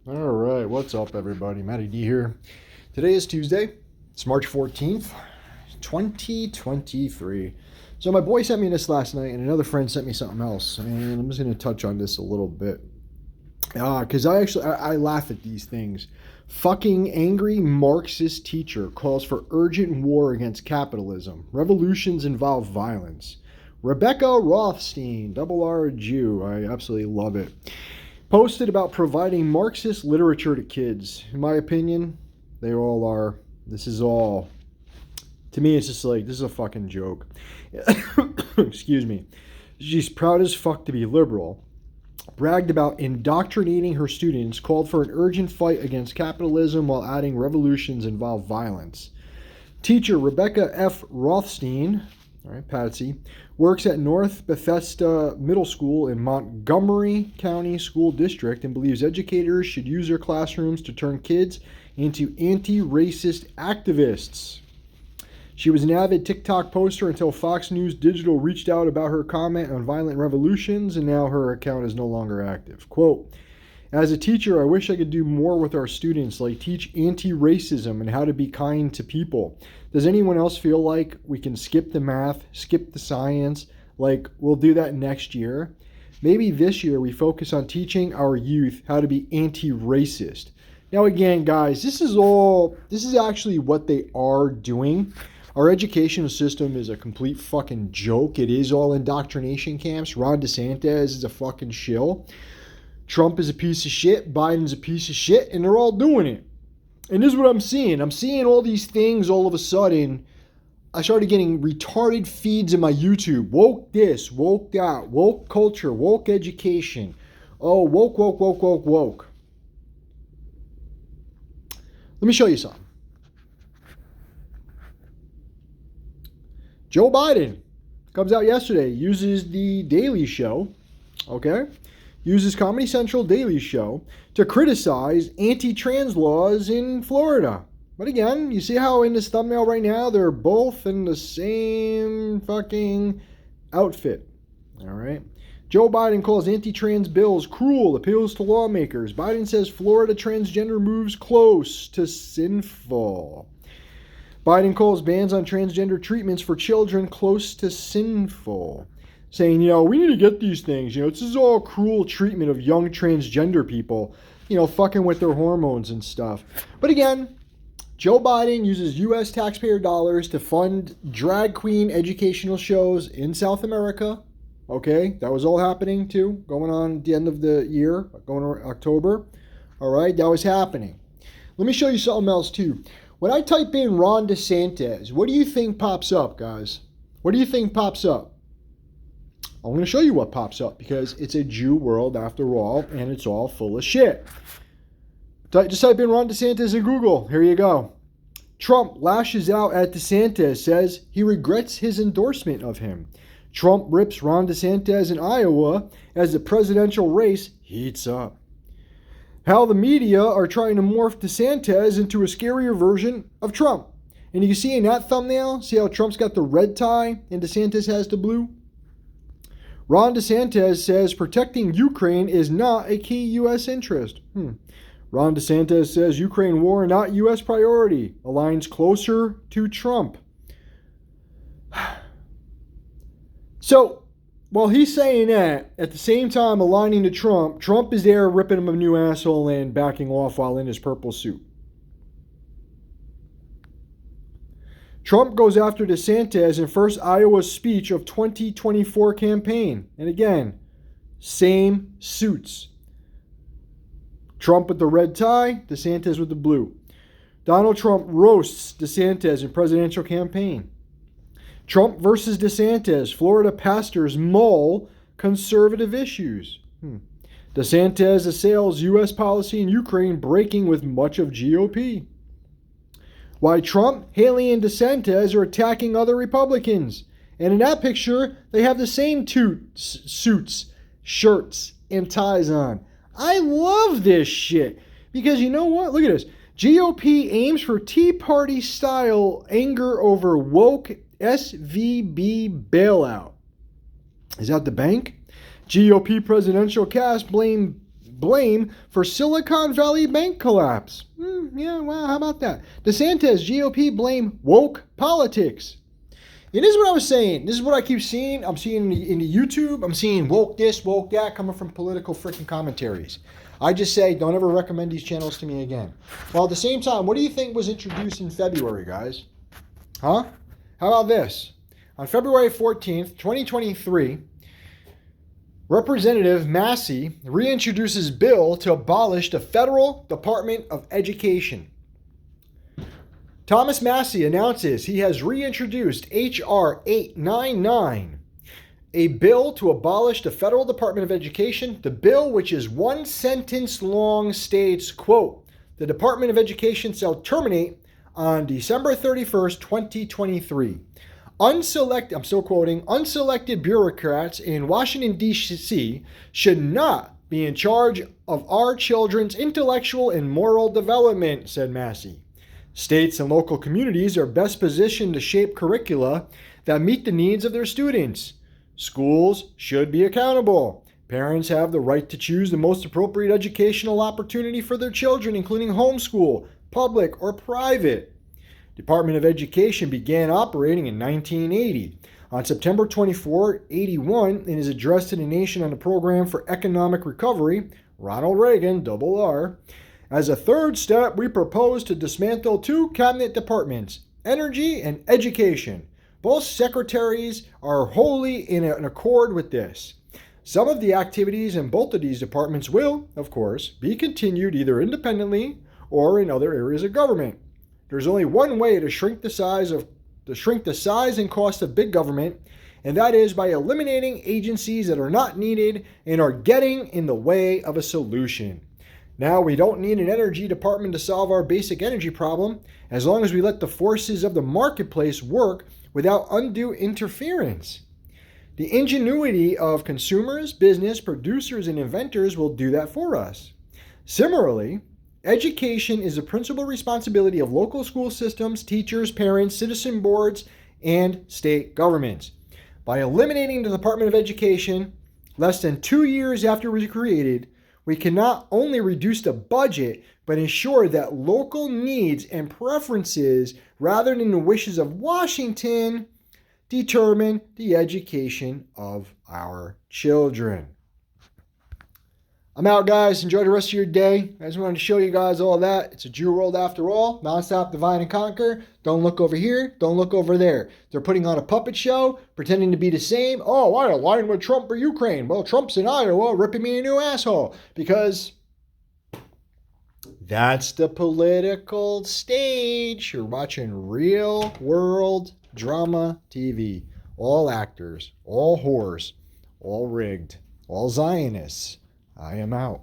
All right, what's up, everybody? Matty D here. Today is Tuesday. It's March 14th, 2023. So my boy sent me this last night, and another friend sent me something else, and I'm just going to touch on this a little bit. Because I laugh at these things. Fucking angry Marxist teacher calls for urgent war against capitalism. Revolutions involve violence. Rebecca Rothstein, double R Jew. I absolutely love it. Posted about providing Marxist literature to kids. In my opinion, they all are. This is all. To me, it's just like, this is a fucking joke. Excuse me. She's proud as fuck to be liberal. Bragged about indoctrinating her students, called for an urgent fight against capitalism while adding revolutions involve violence. Teacher Rebecca F. Rothstein, all right, Patsy, works at North Bethesda Middle School in Montgomery County School District and believes educators should use their classrooms to turn kids into anti-racist activists. She was an avid TikTok poster until Fox News Digital reached out about her comment on violent revolutions, and now her account is no longer active. Quote, as a teacher, I wish I could do more with our students, like teach anti-racism and how to be kind to people. Does anyone else feel like we can skip the math, skip the science? Like, we'll do that next year? Maybe this year we focus on teaching our youth how to be anti-racist. Now again, guys, this is actually what they are doing. Our educational system is a complete fucking joke. It is all indoctrination camps. Ron DeSantis is a fucking shill. Trump is a piece of shit. Biden's a piece of shit. And they're all doing it. And this is what I'm seeing. I'm seeing all these things all of a sudden. I started getting retarded feeds in my YouTube. Woke this, woke that, woke culture, woke education. Oh, woke, woke, woke, woke, woke. Let me show you something. Joe Biden comes out yesterday, uses the Daily Show, okay? Uses Comedy Central Daily Show to criticize anti-trans laws in Florida. But again, you see how in this thumbnail right now, they're both in the same fucking outfit, all right? Joe Biden calls anti-trans bills cruel, appeals to lawmakers. Biden says Florida transgender moves close to sinful. Biden calls bans on transgender treatments for children close to sinful. Saying, we need to get these things. This is all cruel treatment of young transgender people, fucking with their hormones and stuff. But again, Joe Biden uses U.S. taxpayer dollars to fund drag queen educational shows in South America. Okay, that was all happening too, going on at the end of the year, going on October. All right, that was happening. Let me show you something else too. When I type in Ron DeSantis, what do you think pops up, guys? What do you think pops up? I'm going to show you what pops up because it's a Jew world after all, and it's all full of shit. Just type in Ron DeSantis in Google. Here you go. Trump lashes out at DeSantis, says he regrets his endorsement of him. Trump rips Ron DeSantis in Iowa as the presidential race heats up. How the media are trying to morph DeSantis into a scarier version of Trump. And you can see in that thumbnail, see how Trump's got the red tie and DeSantis has the blue? Ron DeSantis says protecting Ukraine is not a key U.S. interest. Ron DeSantis says Ukraine war not U.S. priority. Aligns closer to Trump. So, while he's saying that, at the same time aligning to Trump, Trump is there ripping him a new asshole and backing off while in his purple suit. Trump goes after DeSantis in first Iowa speech of 2024 campaign. And again, same suits. Trump with the red tie, DeSantis with the blue. Donald Trump roasts DeSantis in presidential campaign. Trump versus DeSantis. Florida pastors mull conservative issues. DeSantis assails U.S. policy in Ukraine breaking with much of GOP. Why Trump, Haley, and DeSantis are attacking other Republicans. And in that picture, they have the same suits, shirts, and ties on. I love this shit. Because you know what? Look at this. GOP aims for Tea Party style anger over woke SVB bailout. Is that the bank? GOP presidential cast blame blame for Silicon Valley bank collapse. Yeah, well, how about that? DeSantis, GOP blame woke politics. And this is what I was saying. This is what I keep seeing. I'm seeing in the YouTube. I'm seeing woke this, woke that coming from political freaking commentaries. I just say, don't ever recommend these channels to me again. Well, at the same time, what do you think was introduced in February, guys? Huh? How about this? On February 14th, 2023, Representative Massey reintroduces bill to abolish the Federal Department of Education. Thomas Massey announces he has reintroduced H.R. 899, a bill to abolish the Federal Department of Education. The bill, which is one sentence long, states, quote, "The Department of Education shall terminate on December 31st, 2023. Unselected, I'm still quoting, unselected bureaucrats in Washington, D.C. should not be in charge of our children's intellectual and moral development," said Massey. States and local communities are best positioned to shape curricula that meet the needs of their students. Schools should be accountable. Parents have the right to choose the most appropriate educational opportunity for their children, including homeschool, public, or private. Department of Education began operating in 1980. On September 24, 81, in his address to the nation on the Program for Economic Recovery, Ronald Reagan, double R, as a third step, we propose to dismantle two cabinet departments, Energy and Education. Both secretaries are wholly in accord with this. Some of the activities in both of these departments will, of course, be continued either independently or in other areas of government. There's only one way to shrink the size and cost of big government, and that is by eliminating agencies that are not needed and are getting in the way of a solution. Now, we don't need an energy department to solve our basic energy problem as long as we let the forces of the marketplace work without undue interference. The ingenuity of consumers, business, producers, and inventors will do that for us. Similarly, education is the principal responsibility of local school systems, teachers, parents, citizen boards, and state governments. By eliminating the Department of Education less than 2 years after it was created, we can not only reduce the budget, but ensure that local needs and preferences, rather than the wishes of Washington, determine the education of our children. I'm out, guys. Enjoy the rest of your day. I just wanted to show you guys all that. It's a Jew world after all. Non-stop, divide and conquer. Don't look over here. Don't look over there. They're putting on a puppet show, pretending to be the same. Oh, I align with Trump for Ukraine. Well, Trump's in Iowa, ripping me a new asshole. Because that's the political stage. You're watching real world drama TV. All actors, all whores, all rigged, all Zionists. I am out.